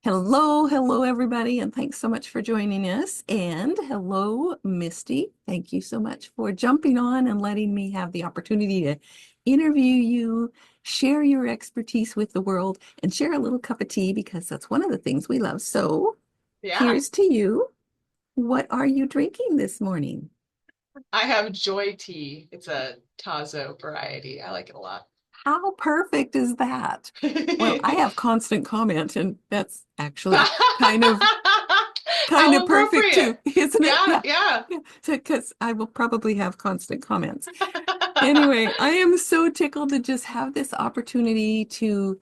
Hello, hello, everybody, and thanks so much for joining us. And hello, Misty. Thank you so much for jumping on and letting me have the opportunity to interview you, share your expertise with the world, and share a little cup of tea because that's one of the things we love. So Yeah, here's to you. What are you drinking this morning? I have Joy Tea. It's a Tazo variety. I like it a lot. How perfect is that? Well, I have constant comment, and that's actually kind of kind How of perfect appropriate. too, isn't it? Yeah, Yeah. yeah. Yeah. Because I will probably have constant comments. Anyway, I am so tickled to just have this opportunity to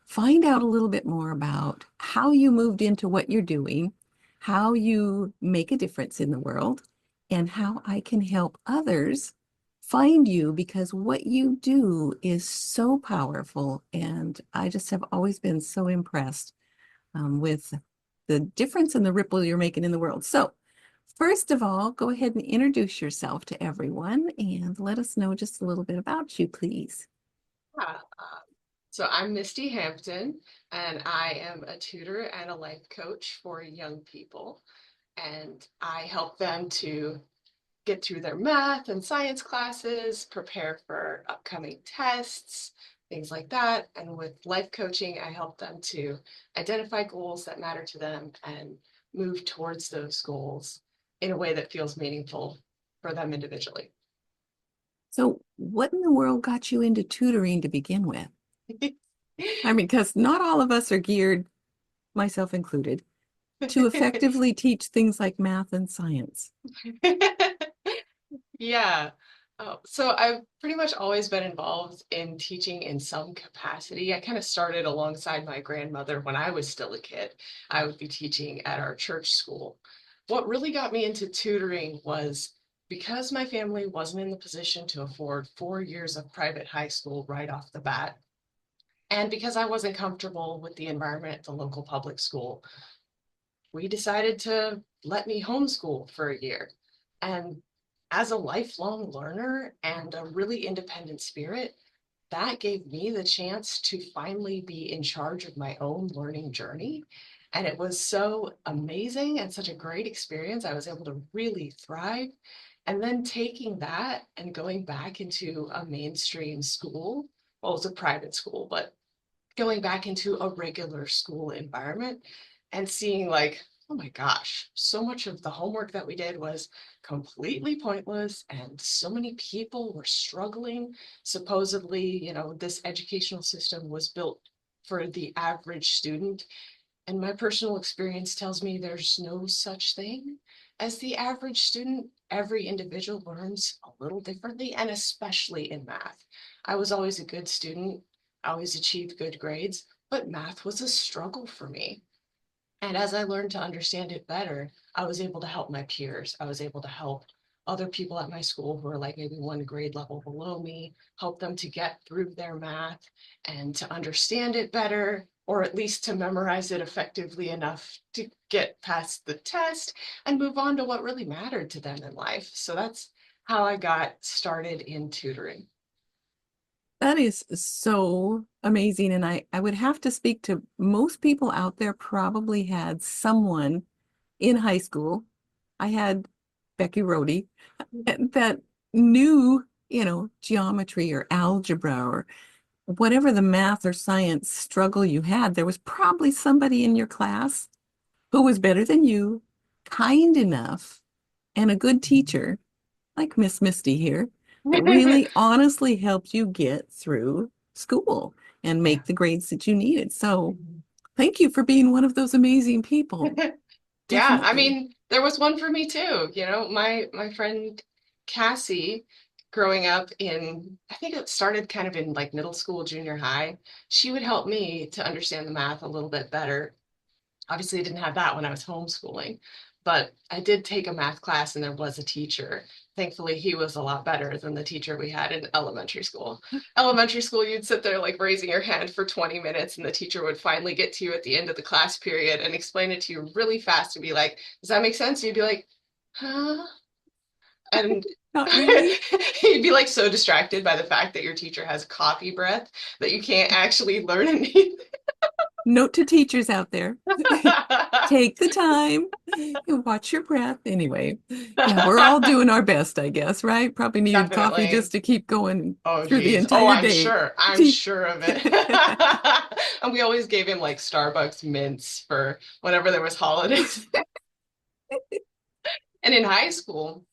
find out a little bit more about how you moved into what you're doing, how you make a difference in the world, and how I can help others find you because what you do is so powerful. And I just have always been so impressed with the difference and the ripple you're making in the world. So, first of all, go ahead and introduce yourself to everyone and let us know just a little bit about you, please. Yeah. So I'm Misty Hampton, and I am a tutor and a life coach for young people. And I help them to get through their math and science classes, prepare for upcoming tests, things like that. And with life coaching, I help them to identify goals that matter to them and move towards those goals in a way that feels meaningful for them individually. So, what in the world got you into tutoring to begin with? I mean, because not all of us are geared, myself included, to effectively teach things like math and science. Yeah. So I've pretty much always been involved in teaching in some capacity. I kind of started alongside my grandmother when I was still a kid. I would be teaching at our church school. What really got me into tutoring was because my family wasn't in the position to afford 4 years of private high school right off the bat, and because I wasn't comfortable with the environment at the local public school, we decided to let me homeschool for a year. And as a lifelong learner and a really independent spirit, that gave me the chance to finally be in charge of my own learning journey. And it was so amazing and such a great experience. I was able to really thrive. And then taking that and going back into a mainstream school, well, it was a private school, but going back into a regular school environment and seeing like, oh my gosh, so much of the homework that we did was completely pointless and so many people were struggling. Supposedly, this educational system was built for the average student, and my personal experience tells me there's no such thing as the average student. Every individual learns a little differently, and especially in math. I was always a good student, I always achieved good grades, but math was a struggle for me. And as I learned to understand it better, I was able to help my peers. I was able to help other people at my school who are like maybe one grade level below me, help them to get through their math and to understand it better, or at least to memorize it effectively enough to get past the test and move on to what really mattered to them in life. So that's how I got started in tutoring. That is so amazing. And I would have to speak to most people out there probably had someone in high school. I had Becky Rohde that knew, geometry or algebra or whatever the math or science struggle you had. There was probably somebody in your class who was better than you, kind enough, and a good teacher, like Miss Misty here, that really honestly helped you get through school and Yeah. make the grades that you needed. So thank you for being one of those amazing people. Yeah, I Definitely. mean, there was one for me too. My friend Cassie, growing up in, I think it started kind of in like middle school, junior high, she would help me to understand the math a little bit better. Obviously, I didn't have that when I was homeschooling, but I did take a math class and there was a teacher. Thankfully, he was a lot better than the teacher we had in elementary school. Elementary school, you'd sit there like raising your hand for 20 minutes, and the teacher would finally get to you at the end of the class period and explain it to you really fast and be like, does that make sense? And you'd be like, huh? And Not really. you'd be like so distracted by the fact that your teacher has coffee breath that you can't actually learn anything. Note to teachers out there. Take the time and watch your breath. Anyway, yeah, we're all doing our best, I guess, right? Probably needed coffee just Definitely. to keep going Oh, through the geez. Oh, entire day. I'm sure of it. And we always gave him like Starbucks mints for whenever there was holidays. And in high school,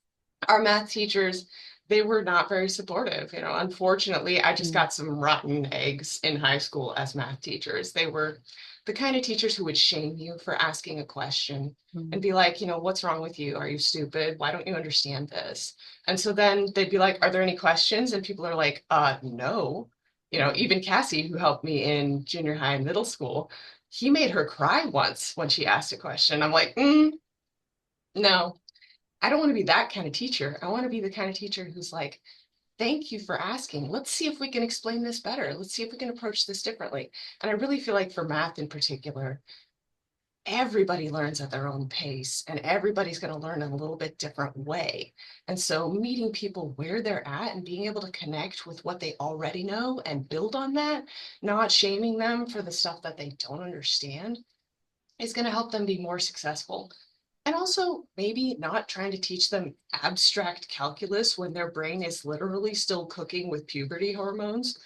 our math teachers, they were not very supportive. Unfortunately, I just Mm, got some rotten eggs in high school as math teachers. They were the kind of teachers who would shame you for asking a question and mm, be like, what's wrong with you? Are you stupid? Why don't you understand this? And so then they'd be like, are there any questions? And people are like, no. mm. Even Cassie, who helped me in junior high and middle school, he made her cry once when she asked a question. I'm like, no. I don't want to be that kind of teacher. I want to be the kind of teacher who's like, thank you for asking. Let's see if we can explain this better. Let's see if we can approach this differently. And I really feel like for math in particular, everybody learns at their own pace and everybody's going to learn in a little bit different way. And so meeting people where they're at and being able to connect with what they already know and build on that, not shaming them for the stuff that they don't understand, is going to help them be more successful. And also, maybe not trying to teach them abstract calculus when their brain is literally still cooking with puberty hormones.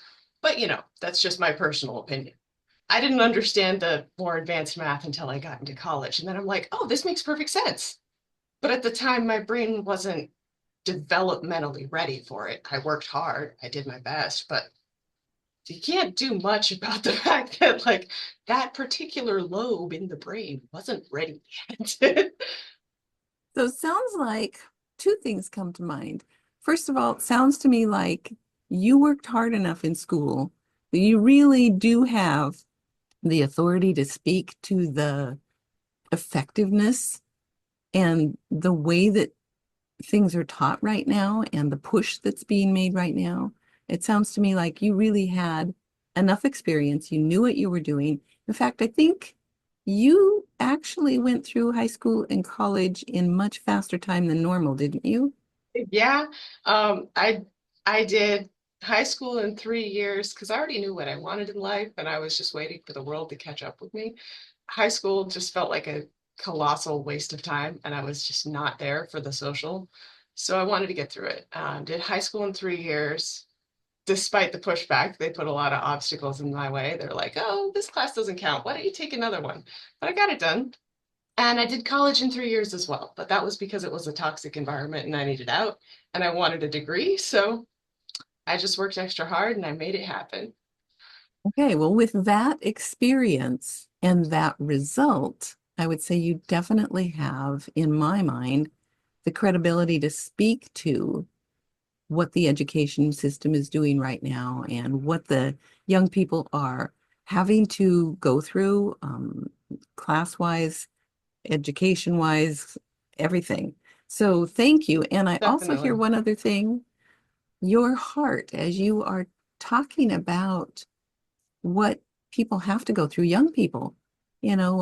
But that's just my personal opinion. I didn't understand the more advanced math until I got into college. And then I'm like, oh, this makes perfect sense. But at the time, my brain wasn't developmentally ready for it. I worked hard, I did my best, but you can't do much about the fact that, like, that particular lobe in the brain wasn't ready yet. So it sounds like two things come to mind. First of all, it sounds to me like you worked hard enough in school that you really do have the authority to speak to the effectiveness and the way that things are taught right now and the push that's being made right now. It sounds to me like you really had enough experience. You knew what you were doing. In fact, I think you actually went through high school and college in much faster time than normal, didn't you? Yeah, I did high school in 3 years because I already knew what I wanted in life, and I was just waiting for the world to catch up with me. High school just felt like a colossal waste of time, and I was just not there for the social. So I wanted to get through it. Did high school in 3 years. Despite the pushback, they put a lot of obstacles in my way. They're like, "Oh, this class doesn't count. Why don't you take another one?" But I got it done. And I did college in 3 years as well, but that was because it was a toxic environment and I needed out and I wanted a degree. So I just worked extra hard and I made it happen. Okay, well, with that experience and that result, I would say you definitely have, in my mind, the credibility to speak to what the education system is doing right now and what the young people are having to go through, class-wise, education-wise, everything. So thank you. And I also hear Definitely. one other thing, your heart, as you are talking about what people have to go through, young people,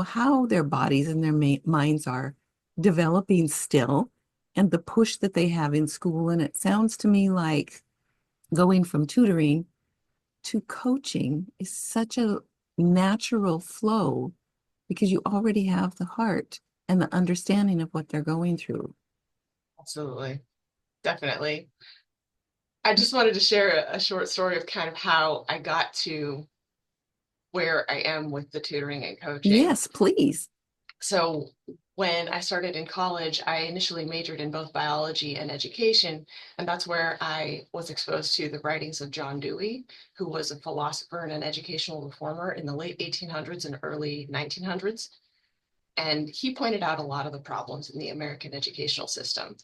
how their bodies and their minds are developing still, and the push that they have in school. And it sounds to me like going from tutoring to coaching is such a natural flow because you already have the heart and the understanding of what they're going through. Absolutely. Definitely. I just wanted to share a short story of kind of how I got to where I am with the tutoring and coaching. Yes, please. So when I started in college, I initially majored in both biology and education, and that's where I was exposed to the writings of John Dewey, who was a philosopher and an educational reformer in the late 1800s and early 1900s. And he pointed out a lot of the problems in the American educational system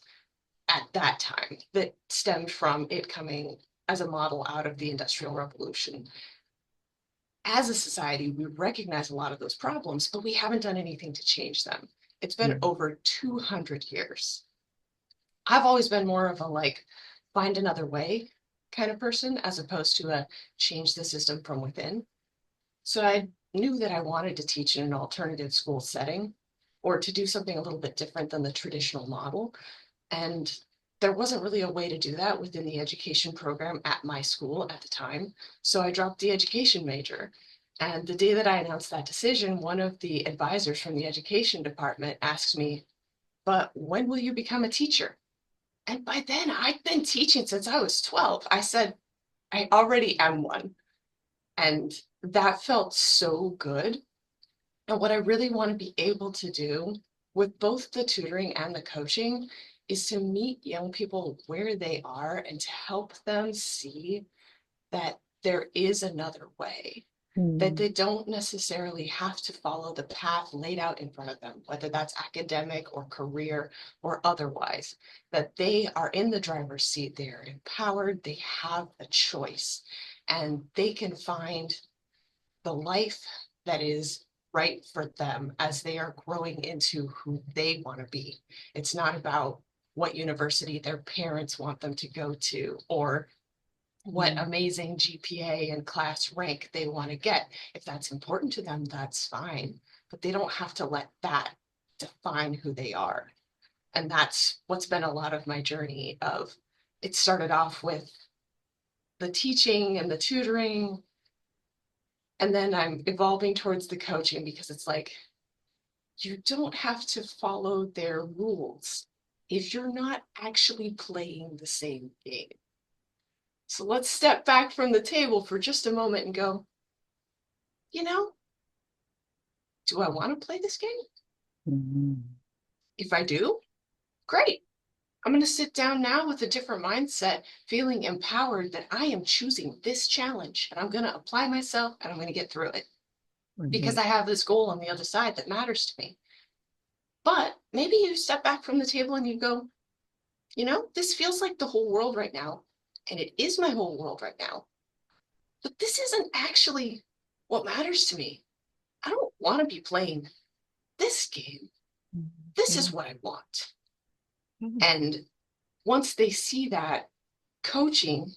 at that time that stemmed from it coming as a model out of the Industrial Revolution. As a society, we recognize a lot of those problems, but we haven't done anything to change them. It's been Mm. over 200 years. I've always been more of a like, find another way kind of person as opposed to a change the system from within. So I knew that I wanted to teach in an alternative school setting or to do something a little bit different than the traditional model. And there wasn't really a way to do that within the education program at my school at the time. So I dropped the education major And the day that I announced that decision, one of the advisors from the education department asked me, but when will you become a teacher? And by then, I'd been teaching since I was 12. I said, I already am one. And that felt so good. And what I really want to be able to do with both the tutoring and the coaching is to meet young people where they are and to help them see that there is another way, that Mm, they don't necessarily have to follow the path laid out in front of them, whether that's academic or career or otherwise, that they are in the driver's seat, they're empowered, they have a choice, and they can find the life that is right for them as they are growing into who they want to be. It's not about what university their parents want them to go to or what mm, amazing GPA and class rank they want to get. If that's important to them, that's fine, but they don't have to let that define who they are. And that's what's been a lot of my journey of it started off with the teaching and the tutoring, and then I'm evolving towards the coaching because it's like you don't have to follow their rules if you're not actually playing the same game. So let's step back from the table for just a moment and go, you know, do I want to play this game? mm, If I do, great. I'm going to sit down now with a different mindset, feeling empowered that I am choosing this challenge and I'm going to apply myself and I'm going to get through it because right. I have this goal on the other side that matters to me. But maybe you step back from the table and you go, you know, this feels like the whole world right now. And it is my whole world right now. But this isn't actually what matters to me. I don't want to be playing this game. Mm, This yeah. is what I want. Yeah. And once they see that, coaching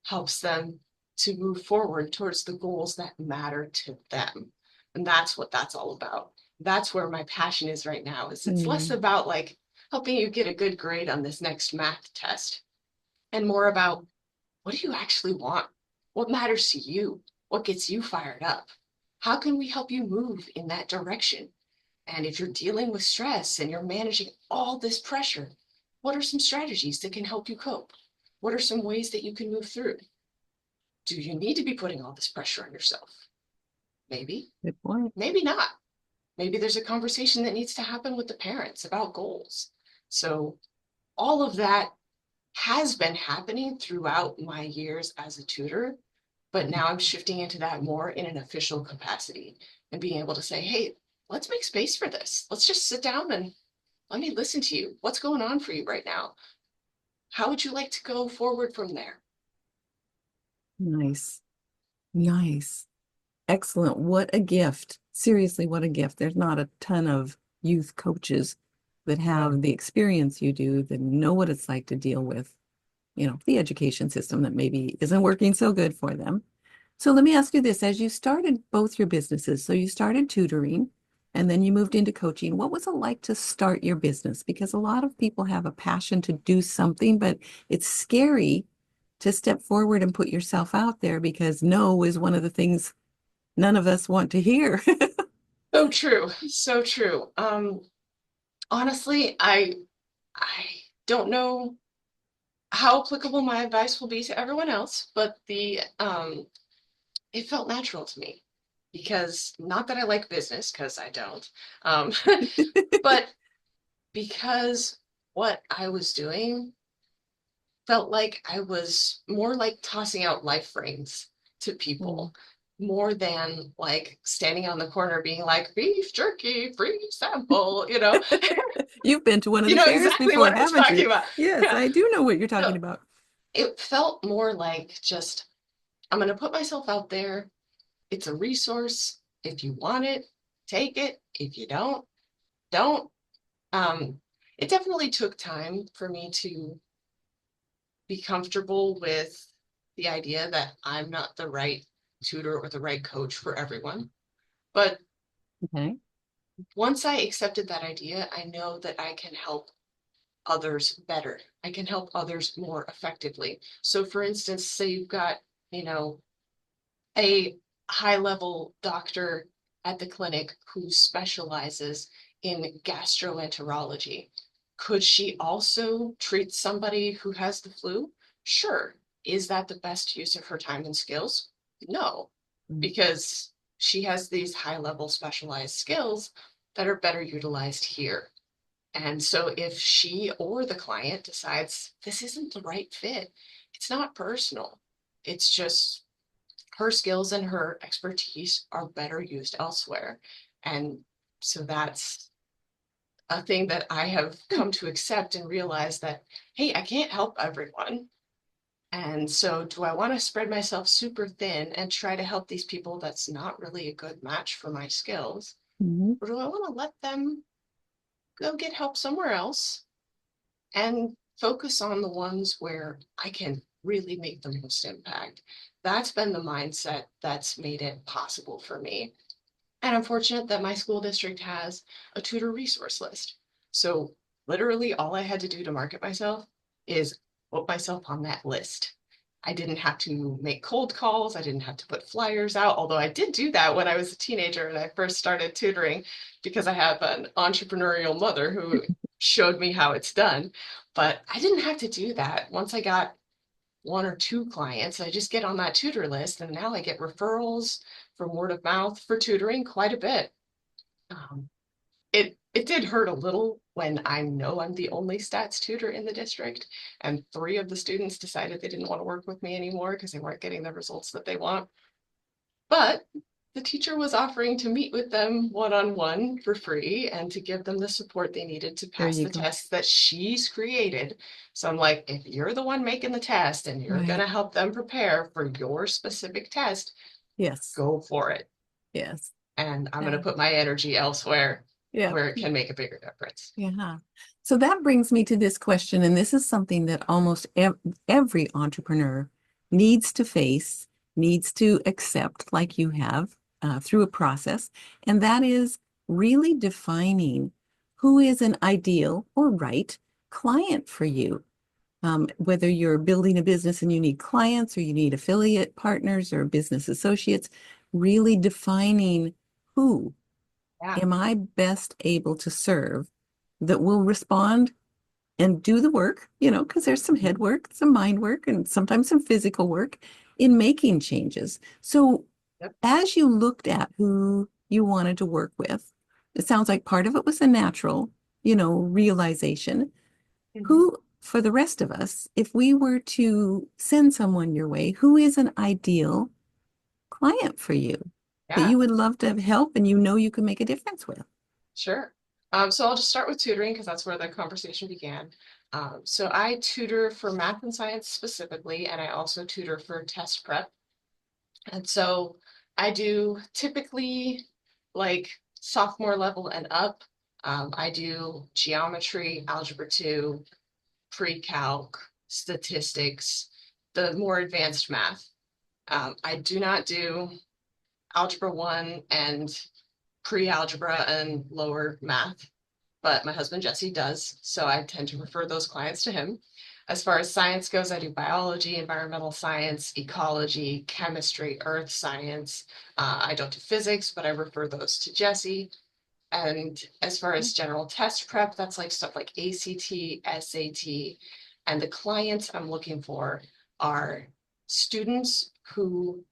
helps them to move forward towards the goals that matter to them. And that's what that's all about. That's where my passion is right now, is it's less Mm, about like helping you get a good grade on this next math test and more about what do you actually want? What matters to you? What gets you fired up? How can we help you move in that direction? And if you're dealing with stress and you're managing all this pressure, what are some strategies that can help you cope? What are some ways that you can move through? Do you need to be putting all this pressure on yourself? Maybe, good point. maybe not. Maybe there's a conversation that needs to happen with the parents about goals. So, all of that has been happening throughout my years as a tutor, but now I'm shifting into that more in an official capacity and being able to say, hey, let's make space for this. Let's just sit down and let me listen to you. What's going on for you right now? How would you like to go forward from there? Nice. Nice. Excellent. What a gift. Seriously, what a gift. There's not a ton of youth coaches that have the experience you do, that know what it's like to deal with, the education system that maybe isn't working so good for them. So let me ask you this, as you started both your businesses, so you started tutoring and then you moved into coaching, what was it like to start your business? Because a lot of people have a passion to do something, but it's scary to step forward and put yourself out there because no is one of the things none of us want to hear. So true. So true. Honestly, I don't know how applicable my advice will be to everyone else, but the it felt natural to me because not that I like business, because I don't, um, but because what I was doing felt like I was more like tossing out life frames to Mm. people more than like standing on the corner being like beef jerky free sample, you know. You've been to one of You the know fairs exactly before, what I'm haven't you? talking about. Yes, Yeah. I do know what you're talking So about. it felt more like just I'm going to put myself out there. It's a resource. If you want it, take it. If you don't, don't. Um, it definitely took time for me to be comfortable with the idea that I'm not the right tutor or the right coach for everyone. But Okay. once I accepted that idea, I know that I can help others better. I can help others more effectively. So for instance, say you've got, you know, a high-level doctor at the clinic who specializes in gastroenterology. Could she also treat somebody who has the flu? Sure. Is that the best use of her time and skills? No, Mm. because she has these high-level specialized skills that are better utilized here. And so if she or the client decides this isn't the right fit, it's not personal. It's just her skills and her expertise are better used elsewhere. And so that's a thing that I have Hmm. come to accept and realize that, hey, I can't help everyone. And so, do I want to spread myself super thin and try to help these people that's not really a good match for my skills? Mhm. Or do I want to let them go get help somewhere else and focus on the ones where I can really make the most impact? That's been the mindset that's made it possible for me. And I'm fortunate that my school district has a tutor resource list. So literally all I had to do to market myself is put myself on that list. I didn't have to make cold calls. I didn't have to put flyers out, although I did do that when I was a teenager and I first started tutoring because I have an entrepreneurial mother who showed me how it's done. But I didn't have to do that. Once I got one or two clients, I just get on that tutor list and now I get referrals from word of mouth for tutoring quite a bit. Um, it did hurt a little when I know I'm the only stats tutor in the district, and three of the students decided they didn't want to work with me anymore because they weren't getting the results that they want. But the teacher was offering to meet with them one-on-one for free and to give them the support they needed to There pass you the go. tests that she's created. So I'm like, if you're the one making the test and you're going Right. to help them prepare for your specific test, Yes. go for it. Yes. And I'm going to Yeah. put my energy elsewhere Yeah. where it can make a bigger difference. Yeah. So that brings me to this question, and this is something that almost every entrepreneur needs to face, needs to accept, like you have through a process, and that is really defining who is an ideal or right client for you. Whether you're building a business and you need clients or you need affiliate partners or business associates, really defining who Yeah. am I best able to serve that will respond and do the work, because there's some head Mhm. work, some mind work, and sometimes some physical work in making changes. So, Yep. as you looked at who you wanted to work with, it sounds like part of it was a natural, realization. Mhm. Who, for the rest of us, if we were to send someone your way, who is an ideal client for you that Yeah, you would love to help and you can make a difference with? sure. So I'll just start with tutoring because that's where the conversation began. So I tutor for math and science specifically, and I also tutor for test prep. And so I do typically like sophomore level and up. I do geometry, algebra 2, pre-calc, statistics, the more advanced math. I do not do algebra 1 and pre-algebra and lower math, but my husband Jesse does, so I tend to refer those clients to him. As far as science goes, I do biology, environmental science, ecology, chemistry, earth science. I don't do physics, but I refer those to Jesse. And as far as general test prep, that's like stuff like ACT, SAT. And the clients I'm looking for are students who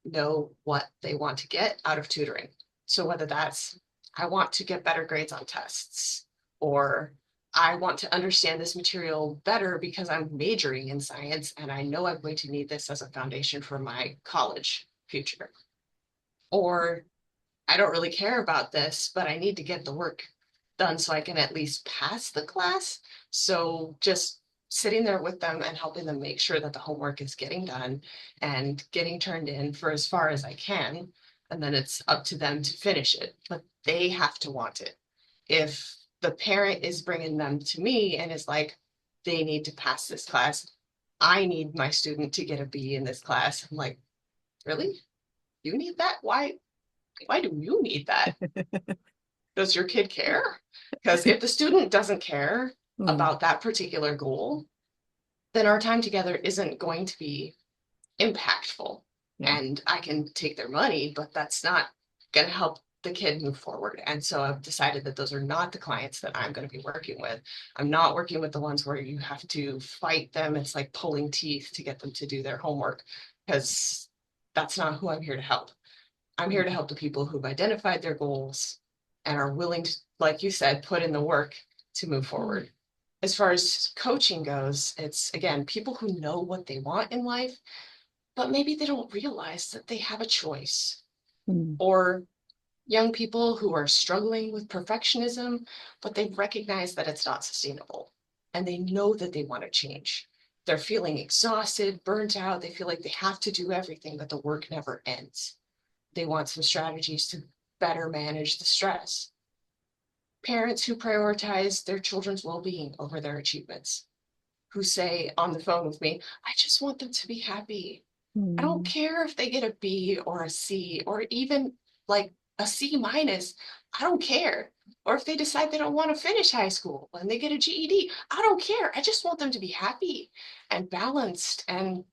know what they want to get out of tutoring. So whether that's, I want to get better grades on tests, or I want to understand this material better because I'm majoring in science and I know I'm going to need this as a foundation for my college future. Or I don't really care about this, but I need to get the work done so I can at least pass the class. So just sitting there with them and helping them make sure that the homework is getting done and getting turned in for as far as I can. And then it's up to them to finish it, but they have to want it. If the parent is bringing them to me and is like, they need to pass this class, I need my student to get a B in this class. I'm like, really? You need that? Why do you need that? Does your kid care? Because if the student doesn't care Hmm. about that particular goal, then our time together isn't going to be impactful. Yeah. and I can take their money, but that's not going to help the kid move forward. And so I've decided that those are not the clients that I'm going to be working with. I'm not working with the ones where you have to fight them. It's like pulling teeth to get them to do their homework, because that's not who I'm here to help. I'm here to help the people who've identified their goals and are willing to, like you said, put in the work to move forward. As far as coaching goes, it's again, people who know what they want in life, but maybe they don't realize that they have a choice. Mm. Or young people who are struggling with perfectionism, but they recognize that it's not sustainable and they know that they want to change. They're feeling exhausted, burnt out. They feel like they have to do everything, but the work never ends. They want some strategies to better manage the stress. Parents who prioritize their children's well-being over their achievements, who say on the phone with me, I just want them to be happy. I don't Mm. care if they get a B or a C or even like a C minus. I don't care. Or if they decide they don't want to finish high school and they get a GED, I don't care. I just want them to be happy and balanced. And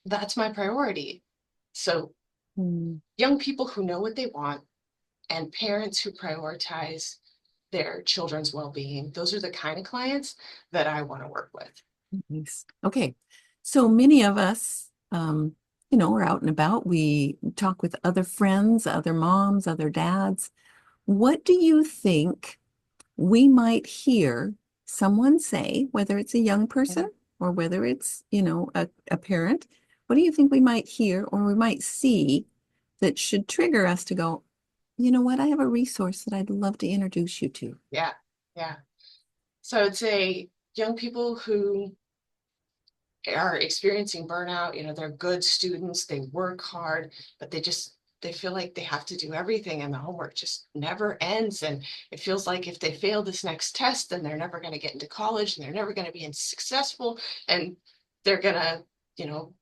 that's my priority. So, Mm. young people who know what they want and parents who prioritize their children's well being, those are the kind of clients that I want to work with. Nice. Okay. So many of us, are out and about. We talk with other friends, other moms, other dads. What do you think we might hear someone say, whether it's a young person or whether it's, a parent? What do you think we might hear or we might see that should trigger us to go, you know what? I have a resource that I'd love to introduce you to. Yeah, yeah. So I'd say young people who are experiencing burnout, they're good students, they work hard, but they feel like they have to do everything and the homework just never ends. And it feels like if they fail this next test, then they're never going to get into college and they're never going to be successful. And they're going to, you know,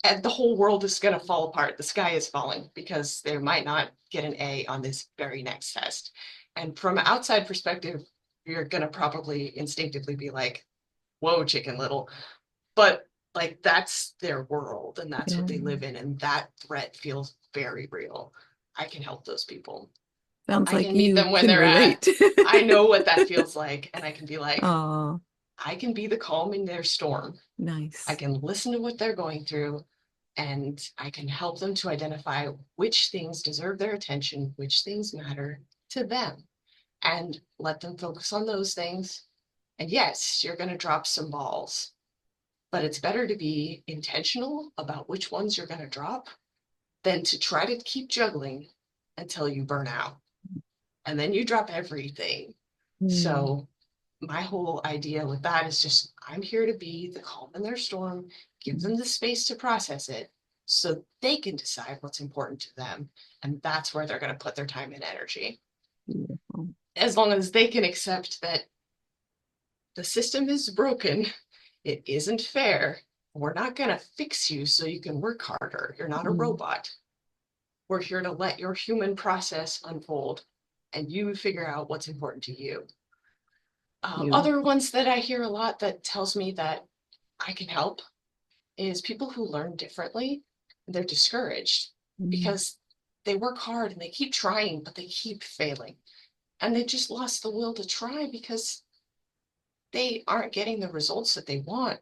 and the whole world is going to fall apart. The sky is falling because they might not get an A on this very next test. And from an outside perspective, you're going to probably instinctively be like, whoa, chicken little. But like that's their world and that's Yeah. what they live in. And that threat feels very real. I can help those people. Sounds I like can meet you them when can they're at, relate. I know what that feels like. And I can be like, Oh, I can be the calm in their storm. I nice. can listen to what they're going through and I can help them to identify which things deserve their attention, which things matter to them, and let them focus on those things. And yes, you're going to drop some balls, but it's better to be intentional about which ones you're going to drop than to try to keep juggling until you burn out and then you drop everything. Hmm. So my whole idea with that is just I'm here to be the calm in their storm, give them the space to process it so they can decide what's important to them. And that's where they're going to put their time and energy. Beautiful. As long as they can accept that the system is broken, it isn't fair. We're not going to fix you so you can work harder. You're not a Mm, robot. We're here to let your human process unfold and you figure out what's important to you. Other beautiful. ones that I hear a lot that tells me that I can help is people who learn differently. They're discouraged Mm, because they work hard and they keep trying, but they keep failing. And they just lost the will to try because they aren't getting the results that they want.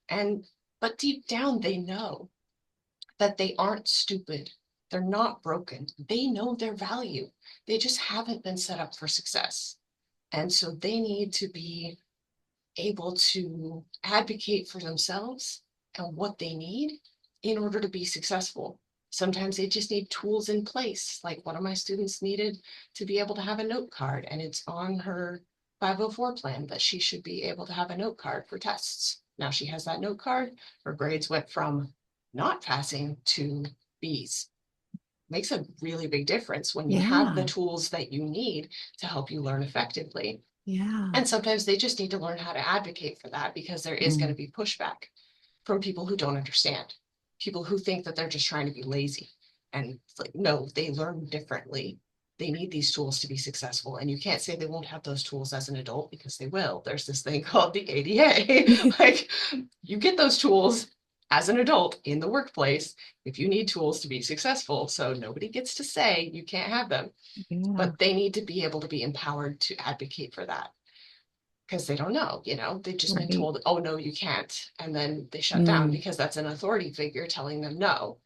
And but deep down they know that they aren't stupid. They're not broken. They know their value. They just haven't been set up for success. And so they need to be able to advocate for themselves and what they need in order to be successful. Sometimes they just need tools in place. Like one of my students needed to be able to have a note card, and it's on her 504 plan that she should be able to have a note card for tests. Now she has that note card. Her grades went from not passing to B's. Makes a really big difference when you have the yeah. tools that you need to help you learn effectively. Yeah. And sometimes they just need to learn how to advocate for that because there is going to Mm, be pushback from people who don't understand, people who think that they're just trying to be lazy. And it's like, no, they learn differently. They need these tools to be successful. And you can't say they won't have those tools as an adult because they will. There's this thing called the ADA. Like, you get those tools as an adult in the workplace if you need tools to be successful. So nobody gets to say you can't have them, Yeah. but they need to be able to be empowered to advocate for that because they don't know, they've just been Right. told, oh, no, you can't. And then they shut down Mm. because that's an authority figure telling them no.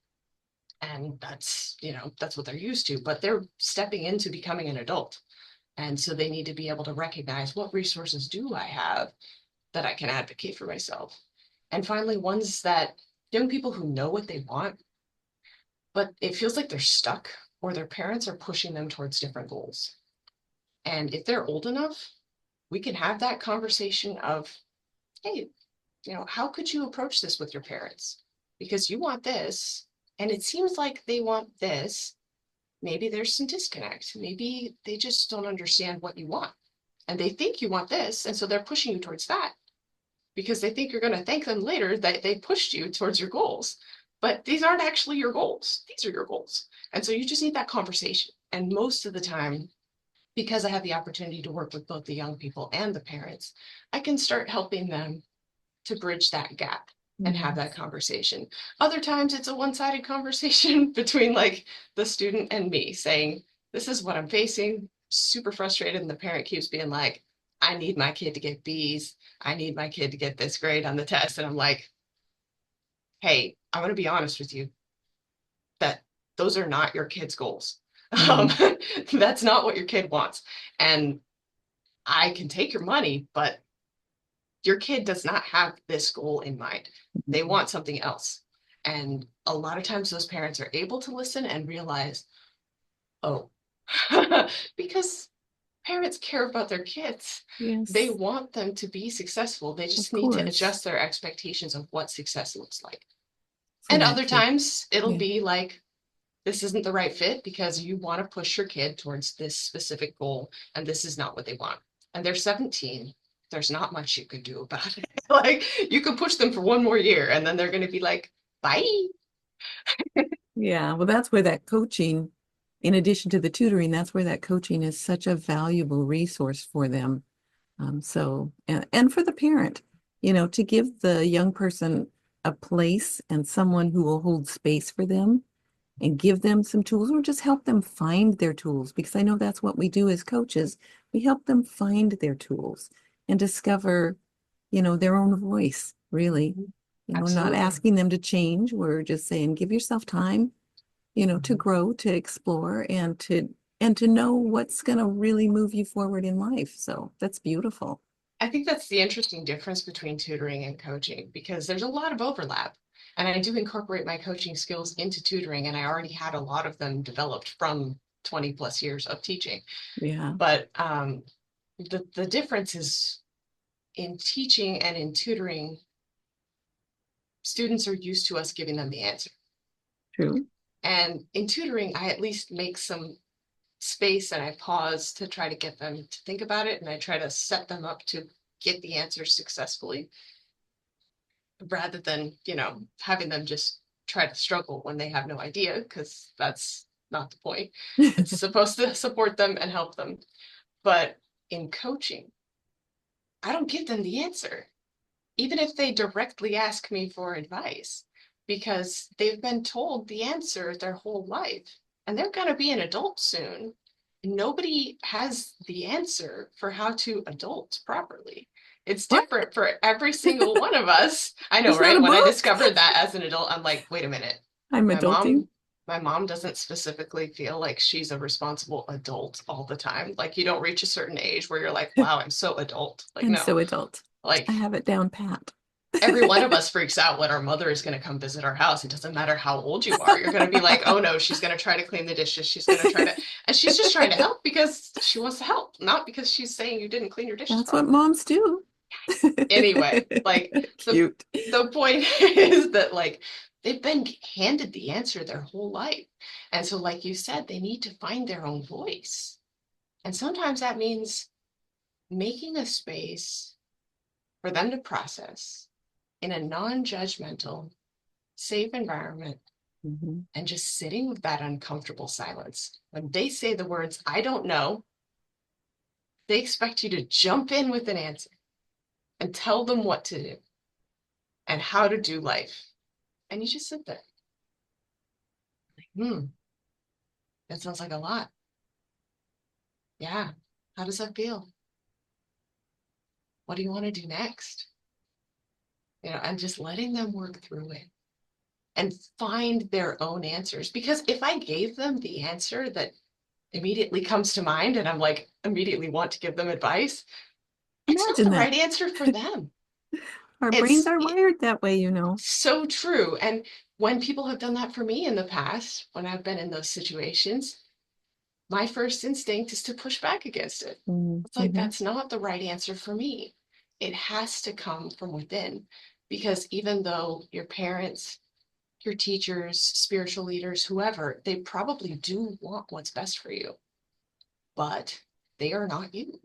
And that's what they're used to, but they're stepping into becoming an adult. And so they need to be able to recognize what resources do I have that I can advocate for myself. And finally, ones that young people who know what they want, but it feels like they're stuck or their parents are pushing them towards different goals. And if they're old enough, we can have that conversation of, hey, how could you approach this with your parents? Because you want this, and it seems like they want this. Maybe there's some disconnect. Maybe they just don't understand what you want. And they think you want this, and so they're pushing you towards that because they think you're going to thank them later that they pushed you towards your goals. But these aren't actually your goals. These are your goals. And so you just need that conversation. And most of the time, because I have the opportunity to work with both the young people and the parents, I can start helping them to bridge that gap and have that Yes. conversation. Other times it's a one-sided conversation between like the student and me saying, this is what I'm facing, super frustrated. And the parent keeps being like, I need my kid to get B's. I need my kid to get this grade on the test. And I'm like, hey, I want to be honest with you that those are not your kid's goals. Um, Mm. that's not what your kid wants. And I can take your money, but your kid does not have this goal in mind. They want something else. And a lot of times those parents are able to listen and realize, oh, because parents care about their kids. They Yes, want them to be successful. They of just need to course. adjust their expectations of what success looks like. For And that other kid. times it'll Yeah. be like, this isn't the right fit because you want to push your kid towards this specific goal, and this is not what they want. And they're 17. There's not much you can do about it. Like, you can push them for one more year, and then they're going to be like, bye. Yeah. Well, that's where that coaching, in addition to the tutoring, that's where that coaching is such a valuable resource for them. And for the parent, to give the young person a place and someone who will hold space for them and give them some tools or just help them find their tools, because I know that's what we do as coaches. We help them find their tools and discover, their own voice, really. Not Absolutely. asking them to change. We're just saying, give yourself time, to grow, to explore, and to know what's going to really move you forward in life. So that's beautiful. I think that's the interesting difference between tutoring and coaching because there's a lot of overlap. And I do incorporate my coaching skills into tutoring, and I already had a lot of them developed from 20 plus years of teaching. Yeah, But the difference is in teaching and in tutoring, students are used to us giving them the answer. true. And in tutoring, I at least make some space and I pause to try to get them to think about it and I try to set them up to get the answer successfully rather than, having them just try to struggle when they have no idea, because that's not the point. It's supposed to support them and help them. But in coaching, I don't give them the answer, even if they directly ask me for advice, because they've been told the answer their whole life and they're going to be an adult soon. Nobody has the answer for how to adult properly. It's What? different for every single one of us. I know, There's not right? a When I book. discovered that as an adult, I'm like, wait a minute. I'm My adulting. mom my mom doesn't specifically feel like she's a responsible adult all the time. Like you don't reach a certain age where you're like, wow, I'm so adult. Like I'm no. so adult. I Like have it down pat. every one of us freaks out when our mother is going to come visit our house. It doesn't matter how old you are. You're going to be like, oh no, she's going to try to clean the dishes. She's going to try to, and she's just trying to help because she wants to help, not because she's saying you didn't clean your dishes That's what properly. moms do. Anyway, like the Cute. the point is that like they've been handed the answer their whole life. And so like you said, they need to find their own voice. And sometimes that means making a space for them to process in a non-judgmental, safe environment Mhm. and just sitting with that uncomfortable silence. When they say the words, I don't know, they expect you to jump in with an answer and tell them what to do and how to do life. And you just sit there. Hmm, that sounds like a lot. Yeah. How does that feel? What do you want to do next? And just letting them work through it and find their own answers. Because if I gave them the answer that immediately comes to mind and I'm like, immediately want to give them advice, it's not Imagine the that. right answer for them. Our brains It's are wired that way, so true. And when people have done that for me in the past, when I've been in those situations, my first instinct is to push back against it. It's like, Mm-hmm. that's not the right answer for me. It has to come from within. Because even though your parents, your teachers, spiritual leaders, whoever, they probably do want what's best for you, but they are not you.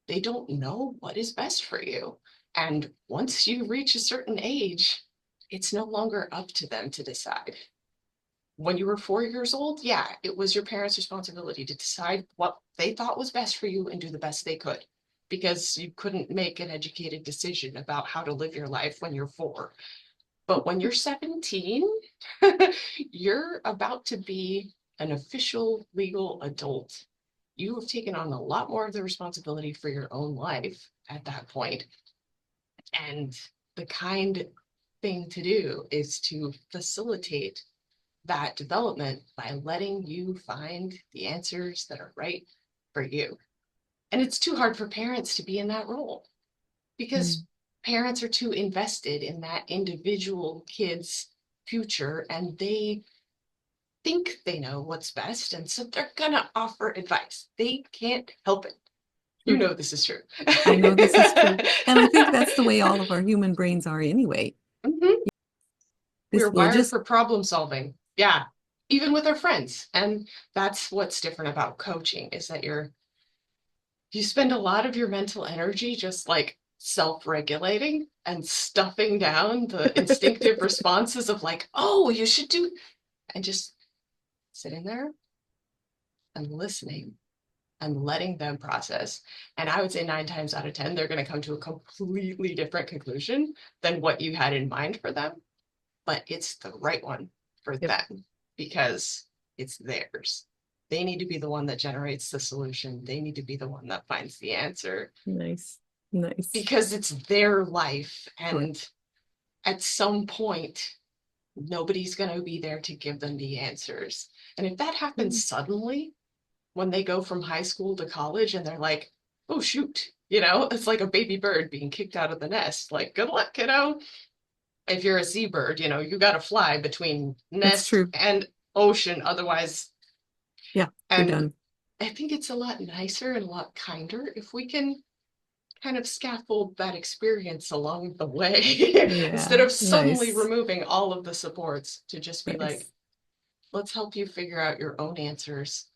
They don't know what is best for you. And once you reach a certain age, it's no longer up to them to decide. When you were 4 years old, yeah, it was your parents' responsibility to decide what they thought was best for you and do the best they could, because you couldn't make an educated decision about how to live your life when you're 4. But when you're 17, you're about to be an official legal adult. You have taken on a lot more of the responsibility for your own life at that point. And the kind thing to do is to facilitate that development by letting you find the answers that are right for you. And it's too hard for parents to be in that role because parents are too invested in that individual kid's future and they think they know what's best. And so they're going to offer advice. They can't help it. You True. know, this is true. I know this is true. And I think that's the way all of our human brains are anyway. Mhm. We're This will wired just, for problem solving. Yeah. Even with our friends. And that's what's different about coaching is that you spend a lot of your mental energy just like self-regulating and stuffing down the instinctive responses of like, oh, you should do, and just sitting there and listening and letting them process. And I would say 9 times out of 10, they're going to come to a completely different conclusion than what you had in mind for them. But it's the right one for yep, them because it's theirs. They need to be the one that generates the solution. They need to be the one that finds the answer nice, nice. because it's their life. Sure. And at some point, nobody's going to be there to give them the answers. And if that happens suddenly, when they go from high school to college and they're like, oh, shoot, it's like a baby bird being kicked out of the nest. Like, good luck, kiddo. If you're a seabird, you got to fly between That's nest true. and ocean. Otherwise, Yeah, you're and done. I think it's a lot nicer and a lot kinder if we can kind of scaffold that experience along the way instead Yeah, of suddenly nice, removing all of the supports to just be like, nice. let's help you figure out your own answers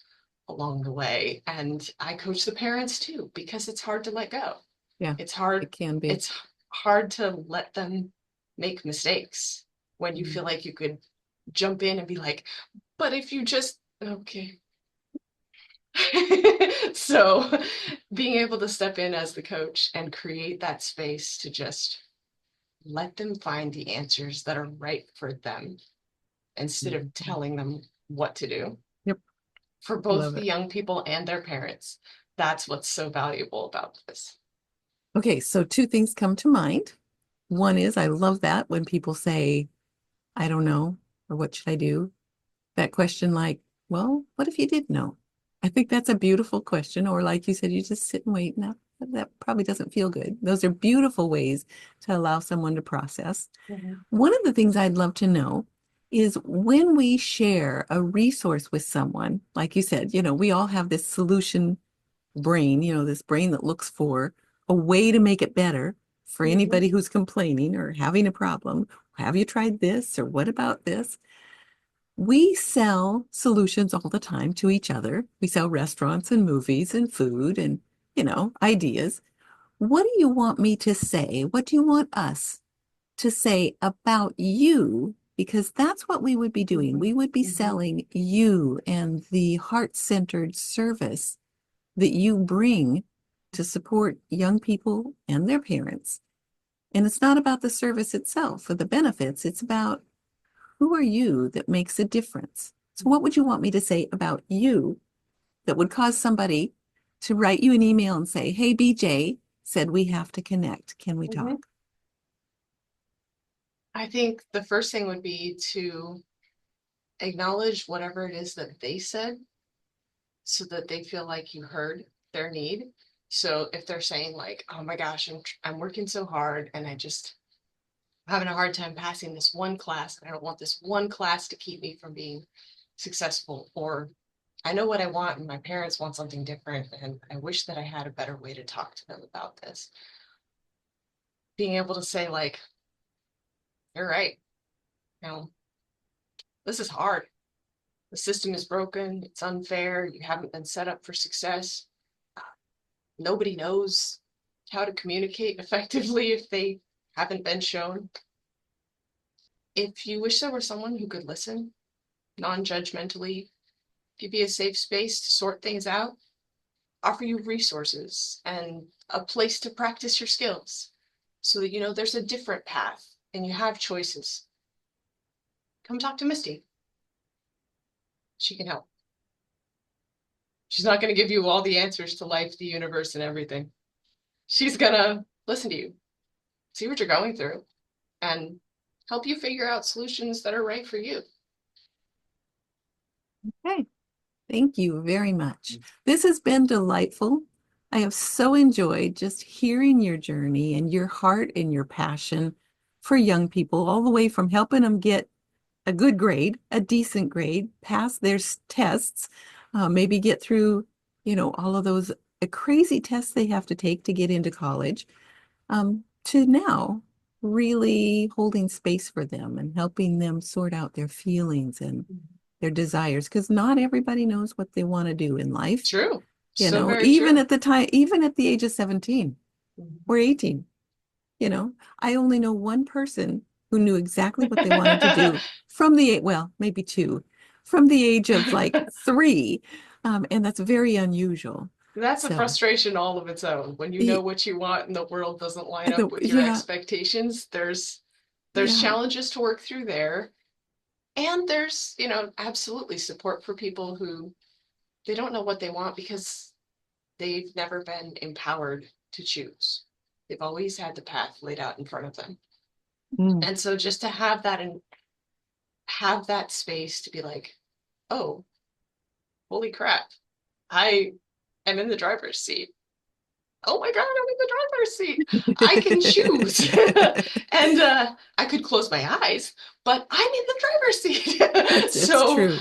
along the way. And I coach the parents too, because it's hard to let go. Yeah, It's hard, it can be. it's hard to let them make mistakes when you feel Mm. like you could jump in and be like, but if you just, okay. So being able to step in as the coach and create that space to just let them find the answers that are right for them instead of telling them what to do Yep, for both love the it. young people and their parents. That's what's so valuable about this. Okay, so two things come to mind. One is I love that when people say, I don't know, or what should I do? That question like, well, what if you did know? I think that's a beautiful question. Or like you said, you just sit and wait. Now, that probably doesn't feel good. Those are beautiful ways to allow someone to process. Mhm. One of the things I'd love to know is when we share a resource with someone, like you said, we all have this solution brain, this brain that looks for a way to make it better for Mhm. anybody who's complaining or having a problem. Have you tried this? Or what about this? We sell solutions all the time to each other. We sell restaurants and movies and food and, ideas. What do you want me to say? What do you want us to say about you? Because that's what we would be doing. Mhm. We would be Mhm. selling you and the heart-centered service that you bring to support young people and their parents. And it's not about the service itself or the benefits. It's about who are you that makes a difference? So what would you want me to say about you that would cause somebody to write you an email and say, hey, BJ said we have to connect. Can we Mhm. talk? I think the first thing would be to acknowledge whatever it is that they said so that they feel like you heard their need. So if they're saying like, "Oh my gosh, I'm working so hard and I just having a hard time passing this one class and I don't want this one class to keep me from being successful," or "I know what I want and my parents want something different and I wish that I had a better way to talk to them about this." Being able to say like, "You're right. You know, this is hard. The system is broken. It's unfair. You haven't been set up for success. Nobody knows how to communicate effectively if they haven't been shown." If you wish there were someone who could listen non-judgmentally, give you a safe space to sort things out, offer you resources and a place to practice your skills so that you know there's a different path and you have choices, come talk to Misty. She can help. She's not going to give you all the answers to life, the universe, and everything. She's going to listen to you, see what you're going through, and help you figure out solutions that are right for you. Okay. Thank you very much. This has been delightful. I have so enjoyed just hearing your journey and your heart and your passion for young people, all the way from helping them get a good grade, a decent grade, pass their tests, maybe get through, all of those crazy tests they have to take to get into college, to now really holding space for them and helping them sort out their feelings and their desires, because not everybody knows what they want to do in life. True. So very Even true. at the time, even at the age of 17 Mhm. or 18, I only know one person who knew exactly what they wanted to do from well, maybe two, from the age of like 3. And that's very unusual. That's a So, frustration all of its own. When you know what you want and the world doesn't line up with your yeah, expectations, there's yeah, challenges to work through there. And there's, absolutely support for people who they don't know what they want because they've never been empowered to choose. They've always had the path laid out in front of them. mm, And so just to have that and have that space to be like, "Oh, holy crap, I am in the driver's seat. Oh my God, I'm in the driver's seat. I can choose." And I could close my eyes, but I'm in the driver's seat." it's So true.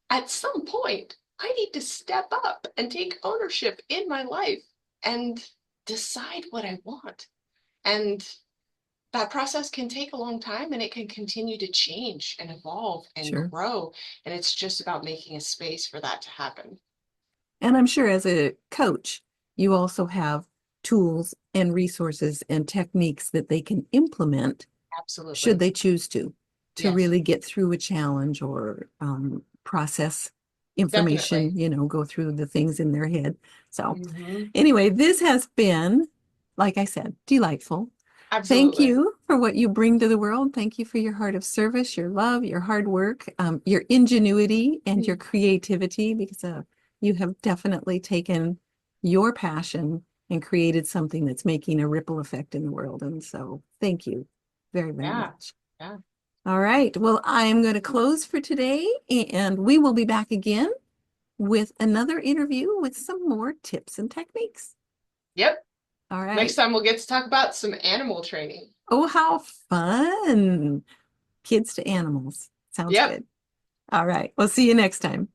at some point, I need to step up and take ownership in my life and decide what I want. And that process can take a long time and it can continue to change and evolve and Sure. grow. And it's just about making a space for that to happen. And I'm sure as a coach, you also have tools and resources and techniques that they can implement should Absolutely. they choose to Yes, really get through a challenge or process definitely. information, go through the things in their head. So, Hmm. anyway, this has been, like I said, delightful. Thank Absolutely. you for what you bring to the world. Thank you for your heart of service, your love, your hard work, your ingenuity, and your creativity, because you have definitely taken your passion and created something that's making a ripple effect in the world. And so, thank you very, very Yeah. much. Yeah. All right. Well, I'm going to close for today, and we will be back again with another interview with some more tips and techniques. Yep. All Next right. time we'll get to talk about some animal training. Oh, how fun. Kids to animals. Sounds Yep. good. All right. We'll see you next time.